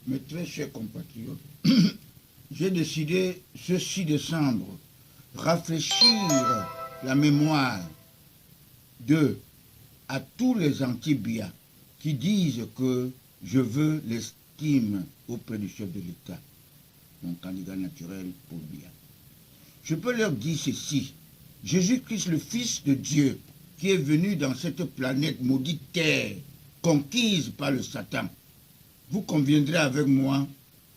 Mes très chers compatriotes, j'ai décidé ce 6 décembre rafraîchir la mémoire à tous les anti-Biya qui disent que je veux l'estime auprès du chef de l'État, mon candidat naturel Paul Biya. Je peux leur dire ceci: Jésus-Christ, le Fils de Dieu, qui est venu dans cette planète maudite terre, conquise par le Satan, vous conviendrez avec moi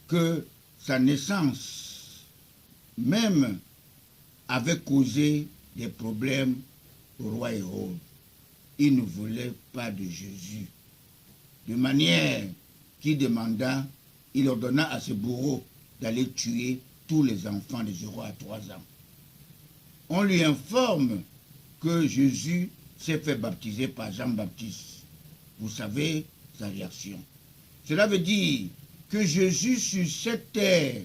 que sa naissance même avait causé des problèmes au roi Hérode. Il ne voulait pas de Jésus. De manière qu'il demanda, il ordonna à ses bourreaux d'aller tuer tous les enfants de 0 à 3 ans. On lui informe que Jésus s'est fait baptiser par Jean-Baptiste. Vous savez sa réaction. Cela veut dire que Jésus sur cette terre,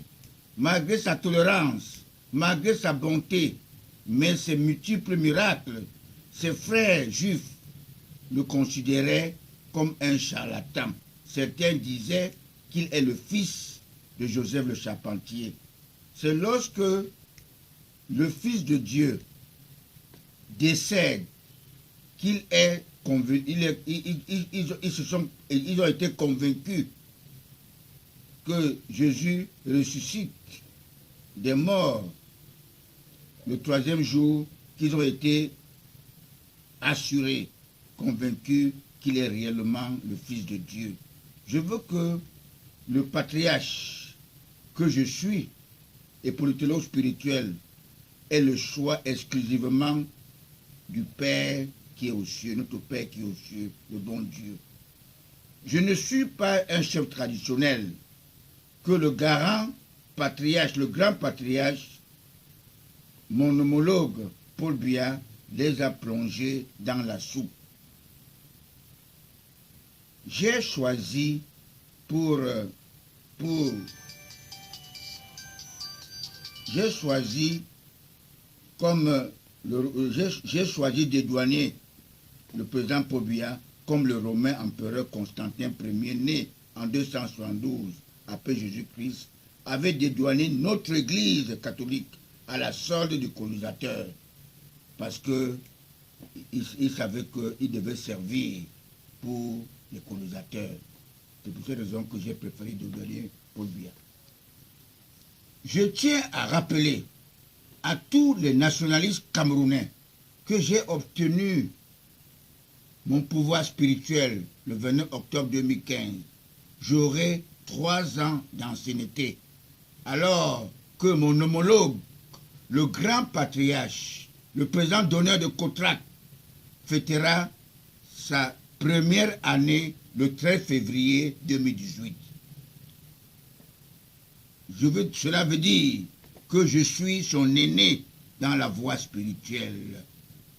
malgré sa tolérance, malgré sa bonté, mais ses multiples miracles, ses frères juifs le considéraient comme un charlatan. Certains disaient qu'il est le fils de Joseph le charpentier. C'est lorsque le Fils de Dieu décède qu'il est convaincu, ils ont été convaincus que Jésus ressuscite des morts le 3e jour, qu'ils ont été assurés, convaincus qu'il est réellement le Fils de Dieu. Je veux que le patriarche que je suis et pour le théologue spirituel ait le choix exclusivement du Père qui est aux cieux, notre Père qui est aux cieux, le bon Dieu. Je ne suis pas un chef traditionnel que le garant patriarche, le grand patriarche, mon homologue Paul Biya, les a plongés dans la soupe. J'ai choisi j'ai choisi d'édouaner le président Paul Biya comme le romain empereur Constantin Ier, né en 272 après Jésus-Christ, avait dédouané notre Église catholique à la solde du colonisateur, parce qu'il savait qu'il devait servir pour les colonisateurs. C'est pour cette raison que j'ai préféré dédouaner Paul Biya. Je tiens à rappeler à tous les nationalistes camerounais que j'ai obtenu mon pouvoir spirituel le 29 octobre 2015. J'aurai 3 ans d'ancienneté, alors que mon homologue, le grand patriarche, le président d'honneur de Cotrac, fêtera sa première année le 13 février 2018. Cela veut dire que je suis son aîné dans la voie spirituelle,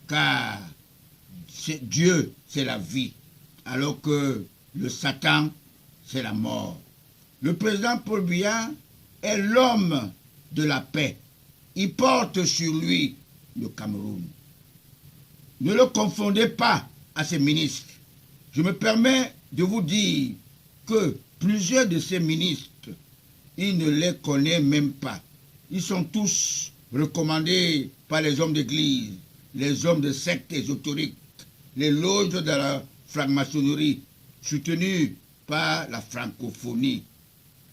car Dieu, c'est la vie, alors que le Satan, c'est la mort. Le président Paul Biya est l'homme de la paix. Il porte sur lui le Cameroun. Ne le confondez pas à ses ministres. Je me permets de vous dire que plusieurs de ces ministres, il ne les connaît même pas. Ils sont tous recommandés par les hommes d'église, les hommes de sectes ésotériques, les loges de la franc-maçonnerie, soutenus par la francophonie,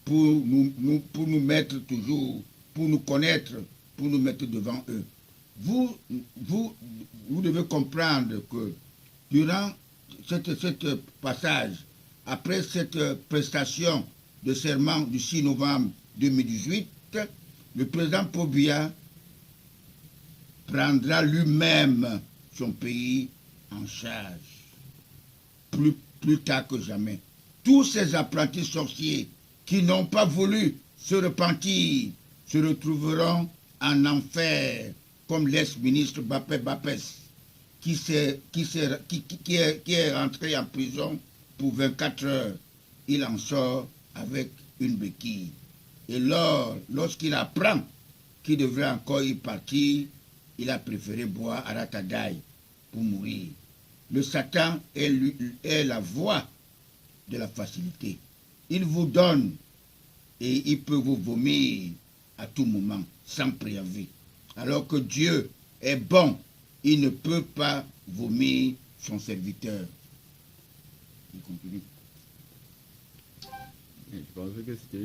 pour nous mettre toujours, pour nous connaître, pour nous mettre devant eux. Vous devez comprendre que durant cette passage, après cette prestation de serment du 6 novembre 2018, le président Paul Biya prendra lui-même son pays en charge, plus tard que jamais. Tous ces apprentis sorciers qui n'ont pas voulu se repentir se retrouveront en enfer, comme l'ex-ministre Bapé Bapès, qui est rentré en prison pour 24 heures. Il en sort avec une béquille. Et lorsqu'il apprend qu'il devrait encore y partir, il a préféré boire à Ratadaï pour mourir. Le Satan est la voie de la facilité. Il vous donne et il peut vous vomir à tout moment, sans préavis. Alors que Dieu est bon, il ne peut pas vomir son serviteur. Il continue. Je pensais que c'était